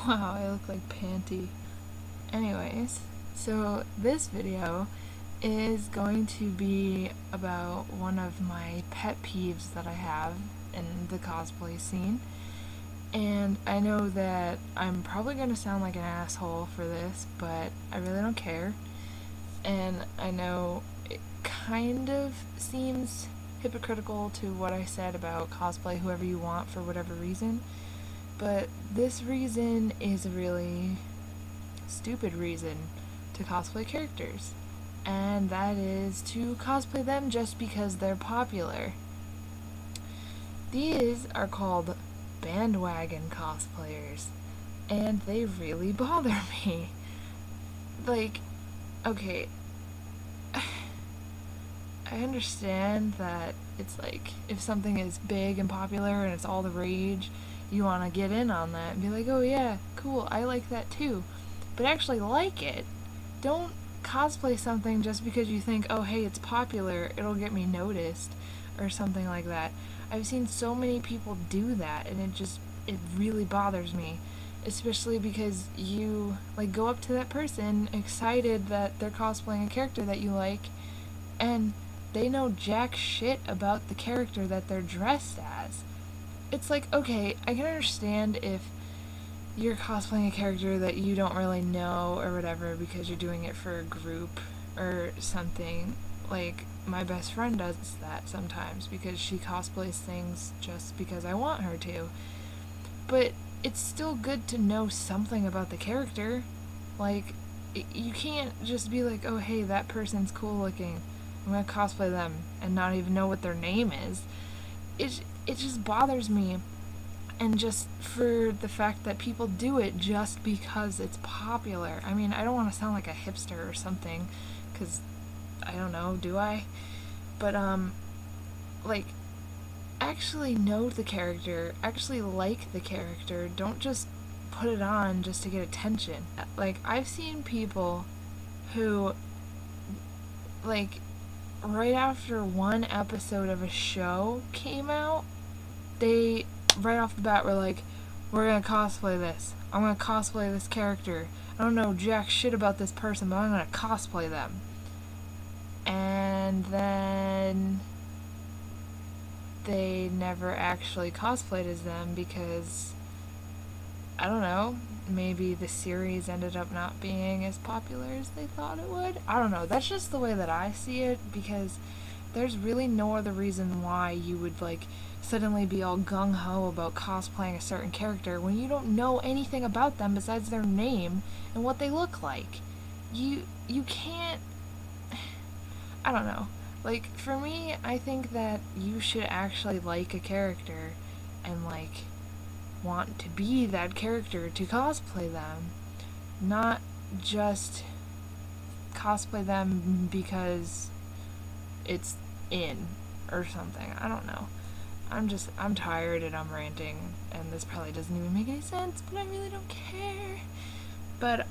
Wow, I look like Panty. Anyways, so this video is going to be about one of my pet peeves that I have in the cosplay scene. And I know that I'm probably going to sound like an asshole for this, but I really don't care. And I know it kind of seems hypocritical to what I said about cosplay whoever you want for whatever reason, but this reason is a really stupid reason to cosplay characters, and that is to cosplay them just because they're popular. These are called bandwagon cosplayers, and they really bother me. Like, okay, I understand that it's like if something is big and popular and it's all the rage, you want to get in on that and be like, oh yeah, cool, I like that too. But actually like it. Don't cosplay something just because you think, oh hey, it's popular, it'll get me noticed, or something like that. I've seen so many people do that, and it really bothers me. Especially because you, like, go up to that person excited that they're cosplaying a character that you like, and they know jack shit about the character that they're dressed as. It's like, okay, I can understand if you're cosplaying a character that you don't really know or whatever because you're doing it for a group or something. Like, my best friend does that sometimes because she cosplays things just because I want her to. But it's still good to know something about the character. Like, you can't just be like, oh hey, that person's cool looking, I'm gonna cosplay them, and not even know what their name is. It just bothers me, and just for the fact that people do it just because it's popular. I mean, I don't want to sound like a hipster or something, because I don't know, do I? But, like, actually know the character, actually like the character, don't just put it on just to get attention. Like, I've seen people who, like, right after one episode of a show came out, they right off the bat were like, we're gonna cosplay this. I'm gonna cosplay this character. I don't know jack shit about this person, but I'm gonna cosplay them. And then they never actually cosplayed as them because, I don't know, maybe the series ended up not being as popular as they thought it would. I don't know. That's just the way that I see it, because there's really no other reason why you would, like, suddenly be all gung-ho about cosplaying a certain character when you don't know anything about them besides their name and what they look like. You can't, I don't know. Like, for me, I think that you should actually like a character and, like, want to be that character to cosplay them, not just cosplay them because it's in or something. I don't know. I'm tired and I'm ranting, and this probably doesn't even make any sense, but I really don't care. But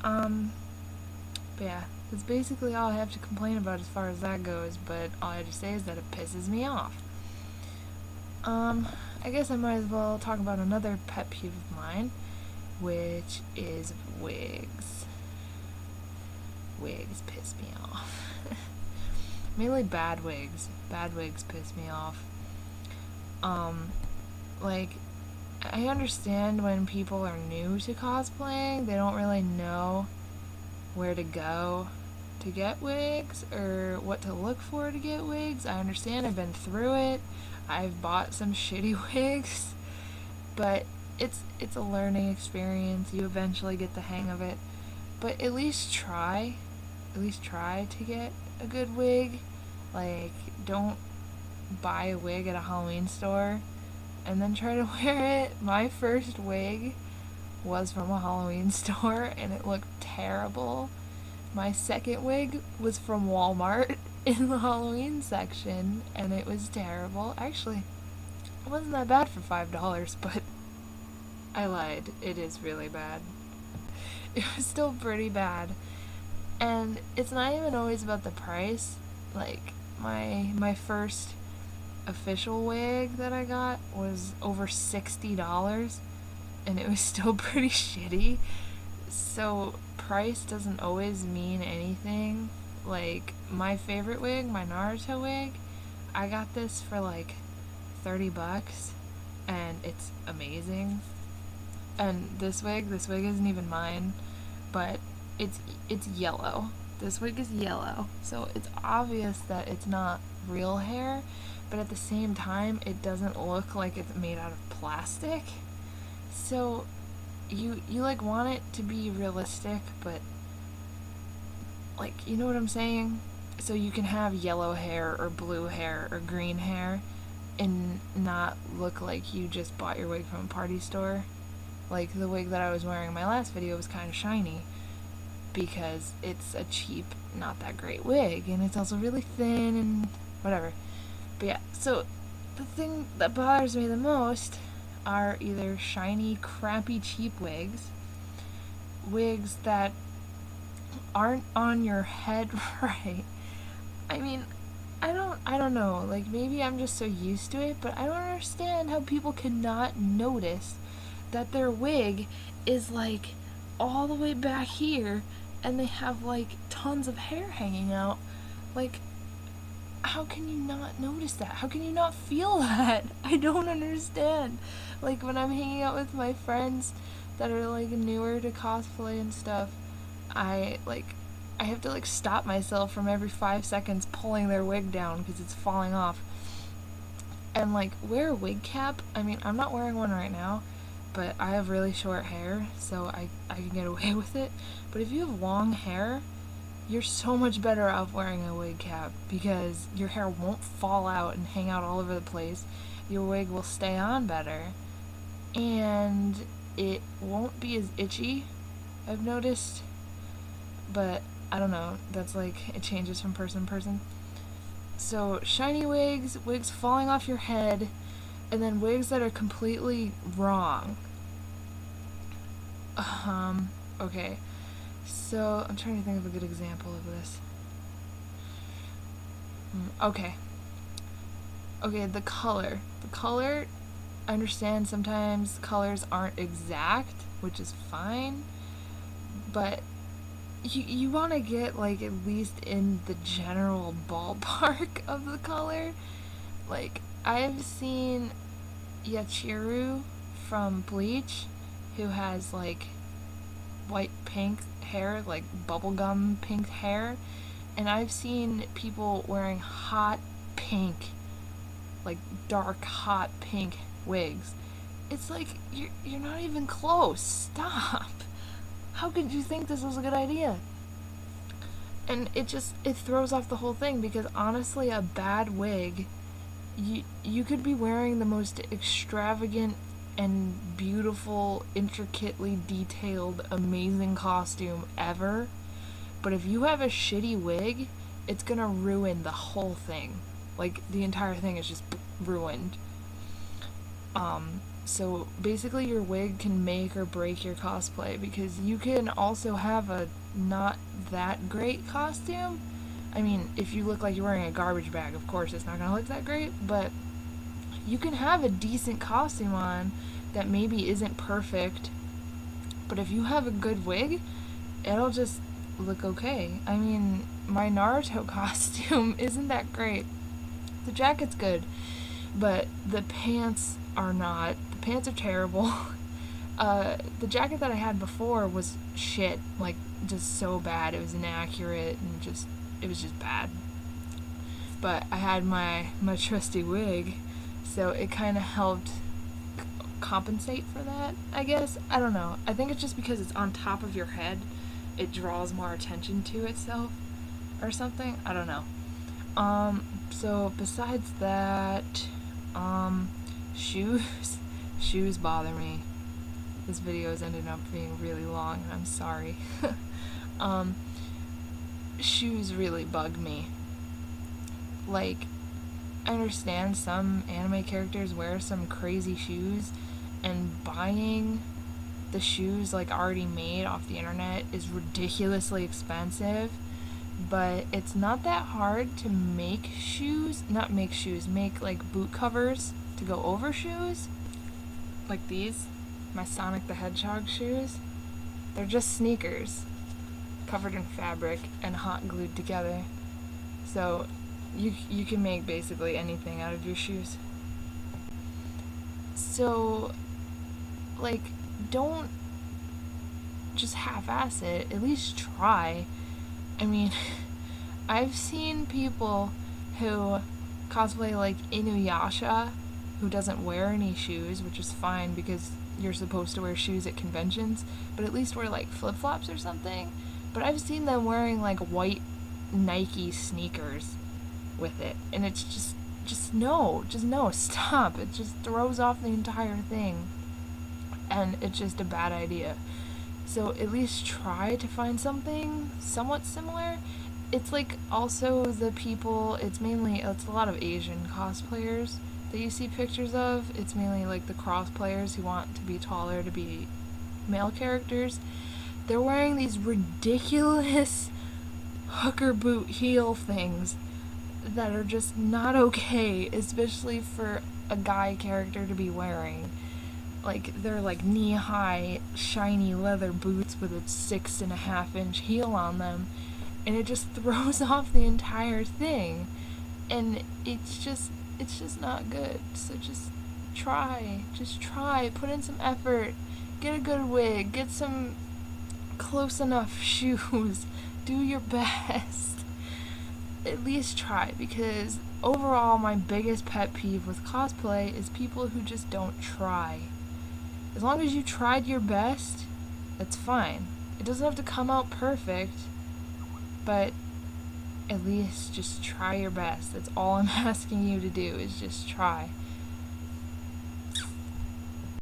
yeah, that's basically all I have to complain about as far as that goes, but all I have to say is that it pisses me off. I guess I might as well talk about another pet peeve of mine, which is wigs. Wigs piss me off. Mainly bad wigs. Bad wigs piss me off. Like, I understand when people are new to cosplaying, they don't really know where to go to get wigs or what to look for to get wigs. I understand, I've been through it. I've bought some shitty wigs, but it's a learning experience. You eventually get the hang of it. But at least try to get a good wig. Like, don't buy a wig at a Halloween store and then try to wear it. My first wig was from a Halloween store and it looked terrible. My second wig was from Walmart in the Halloween section and it was terrible. Actually, it wasn't that bad for $5, but I lied. It is really bad. It was still pretty bad. And it's not even always about the price. Like, my first official wig that I got was over $60. and it was still pretty shitty. So price doesn't always mean anything. Like my favorite wig, my Naruto wig, I got this for like $30 and it's amazing. And this wig isn't even mine, but it's yellow. This wig is yellow, so it's obvious that it's not real hair, but at the same time, it doesn't look like it's made out of plastic. So you like want it to be realistic, but like you know what I'm saying? So you can have yellow hair or blue hair or green hair and not look like you just bought your wig from a party store. Like the wig that I was wearing in my last video was kind of shiny because it's a cheap, not that great wig, and it's also really thin and whatever. But yeah, so the thing that bothers me the most are either shiny, crappy, cheap wigs, wigs that aren't on your head right. I mean, I don't know, like maybe I'm just so used to it, but I don't understand how people cannot notice that their wig is like all the way back here and they have like tons of hair hanging out. Like, how can you not notice that? How can you not feel that? I don't understand. Like when I'm hanging out with my friends that are like newer to cosplay and stuff, I have to like stop myself from every 5 seconds pulling their wig down because it's falling off. And like wear a wig cap. I mean, I'm not wearing one right now, but I have really short hair, so I can get away with it. But if you have long hair, you're so much better off wearing a wig cap because your hair won't fall out and hang out all over the place. Your wig will stay on better, and it won't be as itchy, I've noticed. But I don't know, that's like, it changes from person to person. So shiny wigs, wigs falling off your head, and then wigs that are completely wrong. Okay. So, I'm trying to think of a good example of this. Okay. Okay, the color. The color, I understand sometimes colors aren't exact, which is fine, but you want to get, like, at least in the general ballpark of the color. Like, I've seen Yachiru from Bleach, who has, like, white pink hair, like bubblegum pink hair, and I've seen people wearing hot pink, like dark hot pink wigs. It's like you're not even close. Stop. How could you think this was a good idea? And it throws off the whole thing because honestly, a bad wig, you could be wearing the most extravagant and beautiful, intricately detailed, amazing costume ever, but if you have a shitty wig, it's gonna ruin the whole thing. Like, the entire thing is just ruined. So basically your wig can make or break your cosplay because you can also have a not that great costume. I mean, if you look like you're wearing a garbage bag, of course it's not gonna look that great, but you can have a decent costume on that maybe isn't perfect, but if you have a good wig, it'll just look okay. I mean, my Naruto costume isn't that great. The jacket's good, but the pants are not. The pants are terrible. The jacket that I had before was shit, like just so bad. It was inaccurate and it was just bad. But I had my trusty wig, so it kind of helped compensate for that, I guess. I don't know. I think it's just because it's on top of your head, it draws more attention to itself or something. I don't know. So besides that, shoes bother me. This video has ended up being really long and I'm sorry. Shoes really bug me. Like, I understand some anime characters wear some crazy shoes, and buying the shoes like already made off the internet is ridiculously expensive, but it's not that hard to make make like boot covers to go over shoes, like these. my Sonic the Hedgehog shoes. They're just sneakers covered in fabric and hot glued together. So you can make basically anything out of your shoes. So like don't just half-ass it. At least try. I mean, I've seen people who cosplay like Inuyasha who doesn't wear any shoes, which is fine because you're supposed to wear shoes at conventions, but at least wear like flip-flops or something. But I've seen them wearing like white Nike sneakers with it, and it's just no, stop. It just throws off the entire thing, and it's just a bad idea. So at least try to find something somewhat similar. It's like also the people, it's a lot of Asian cosplayers that you see pictures of. It's mainly like the cross players who want to be taller to be male characters. They're wearing these ridiculous hooker boot heel things that are just not okay, especially for a guy character to be wearing. Like, they're like knee-high, shiny leather boots with a 6.5-inch heel on them, and it just throws off the entire thing. And it's just not good. So just try, put in some effort, get a good wig, get some close enough shoes, do your best. At least try, because overall my biggest pet peeve with cosplay is people who just don't try. As long as you tried your best, that's fine. It doesn't have to come out perfect, but at least just try your best. That's all I'm asking you to do, is just try.